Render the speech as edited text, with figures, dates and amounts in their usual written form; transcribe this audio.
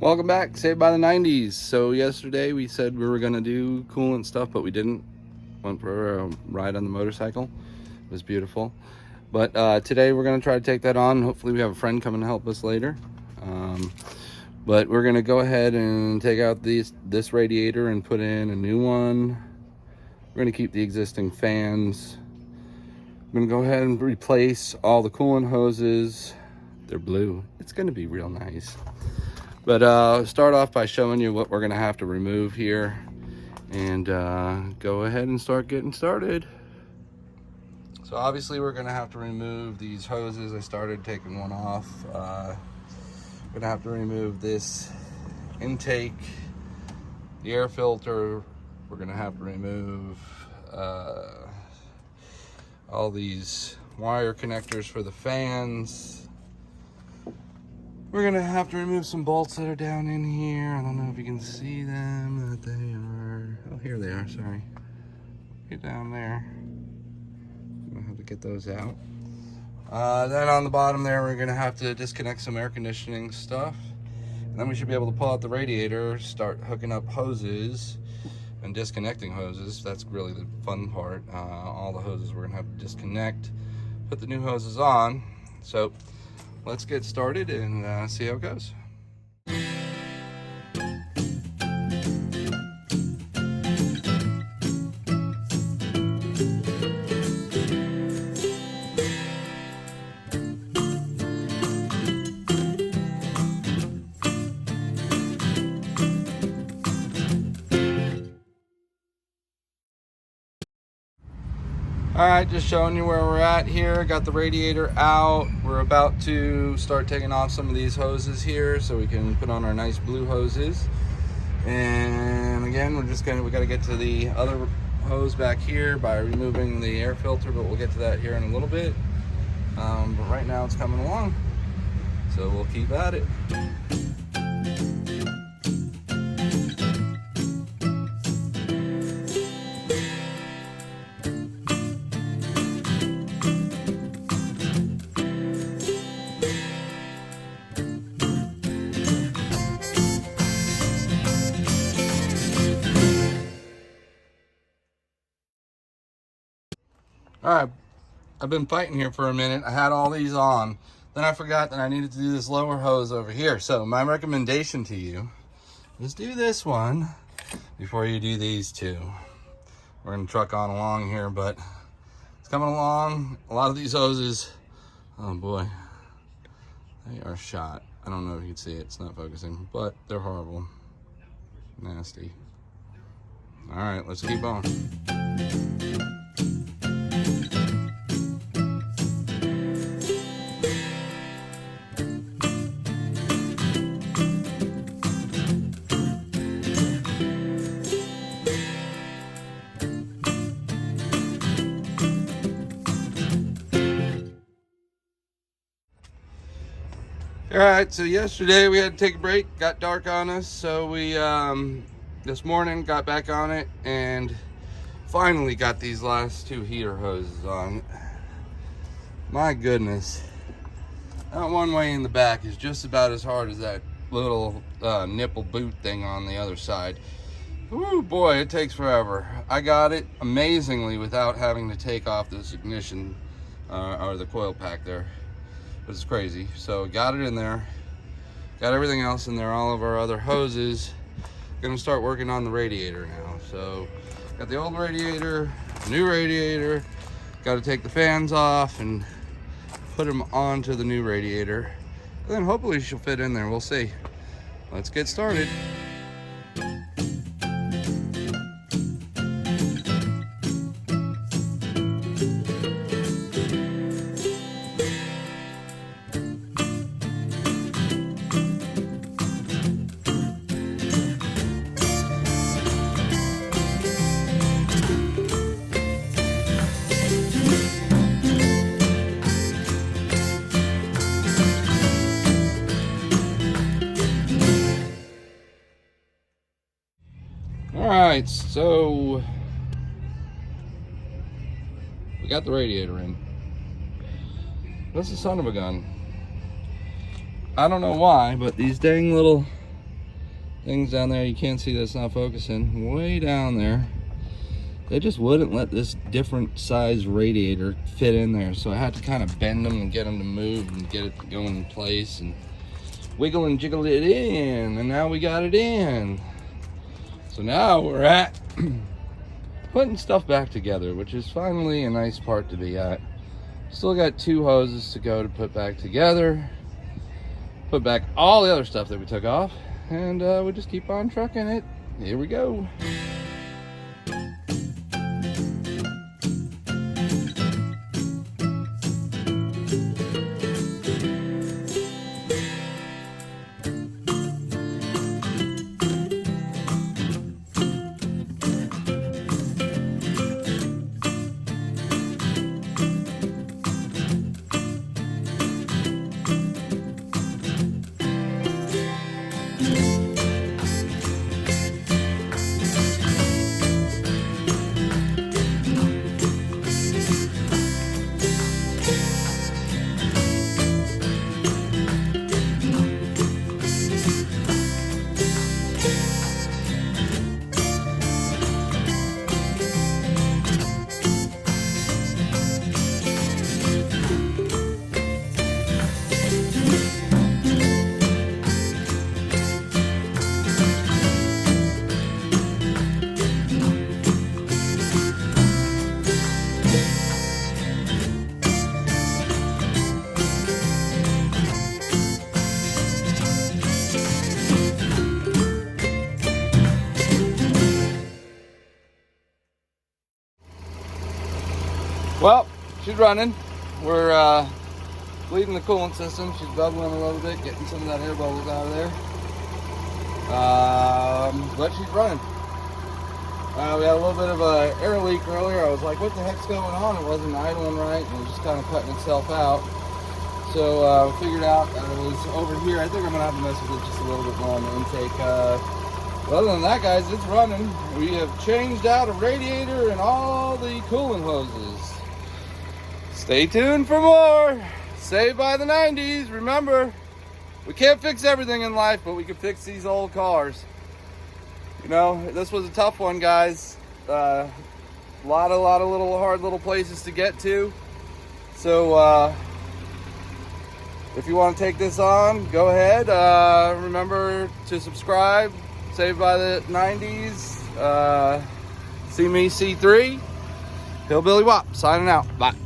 Welcome back, Saved by the 90s. So yesterday we said we were gonna do coolant stuff, but we didn't. Went for a ride on the motorcycle. It was beautiful. But today we're gonna try to take that on. Hopefully we have a friend coming to help us later. But we're gonna go ahead and take out this radiator and put in a new one. We're gonna keep the existing fans. I'm gonna go ahead and replace all the coolant hoses. They're blue. It's gonna be real nice. But start off by showing you what we're gonna have to remove here, and go ahead and start getting started. So obviously we're gonna have to remove these hoses. I started taking one off. We're gonna have to remove this intake, the air filter. We're gonna have to remove all these wire connectors for the fans. We're gonna have to remove some bolts that are down in here. I don't know if you can see them, that they are, oh, here they are, sorry. Get down there. I'm gonna have to get those out. Then on the bottom there, we're gonna have to disconnect some air conditioning stuff. And then we should be able to pull out the radiator, start hooking up hoses and disconnecting hoses. That's really the fun part. All the hoses we're gonna have to disconnect, put the new hoses on. So let's get started and see how it goes. All right, just showing you where we're at here. Got the radiator out. We're about to start taking off some of these hoses here so we can put on our nice blue hoses. And again, we got to get to the other hose back here by removing the air filter, but we'll get to that here in a little bit. But right now it's coming along, so we'll keep at it. All right, I've been fighting here for a minute. I had all these on. Then I forgot that I needed to do this lower hose over here. So my recommendation to you is do this one before you do these two. We're gonna truck on along here, but it's coming along. A lot of these hoses, oh boy, they are shot. I don't know if you can see it, it's not focusing, but they're horrible, nasty. All right, let's keep on. All right, so yesterday we had to take a break, got dark on us, so we this morning got back on it and finally got these last two heater hoses on. My goodness, that one way in the back is just about as hard as that little nipple boot thing on the other side. Ooh, boy, it takes forever. I got it amazingly without having to take off this ignition or the coil pack there. But it's crazy. So got it in there, got everything else in there, all of our other hoses. Gonna start working on the radiator now. So got the old radiator, new radiator, got to take the fans off and put them onto the new radiator, and then hopefully she'll fit in there. We'll see. Let's get started. Alright, so we got the radiator in. That's the son of a gun. I don't know why, but these dang little things down there. You can't see that's not focusing. Way down there. They just wouldn't let this different size radiator fit in there. So I had to kind of bend them and get them to move and get it going in place and wiggle and jiggle it in. And now we got it in. So now we're at putting stuff back together, which is finally a nice part to be at. Still got 2 hoses to go to put back together. Put back all the other stuff that we took off. And we just keep on trucking it. Here we go. Well, she's running. We're bleeding the coolant system. She's bubbling a little bit, getting some of that air bubbles out of there. But she's running. We had a little bit of an air leak earlier. I was like, what the heck's going on? It wasn't idling right, and it was just kind of cutting itself out. So we figured out that it was over here. I think I'm gonna have to mess with it just a little bit more on the intake. But other than that, guys, it's running. We have changed out a radiator and all the coolant hoses. Stay tuned for more. Saved by the 90s. Remember, we can't fix everything in life, but we can fix these old cars. You know, this was a tough one, guys. A lot of little hard little places to get to. So if you want to take this on, go ahead. Remember to subscribe. Saved by the 90s. See me, C3. Hillbilly W.O.P. signing out. Bye.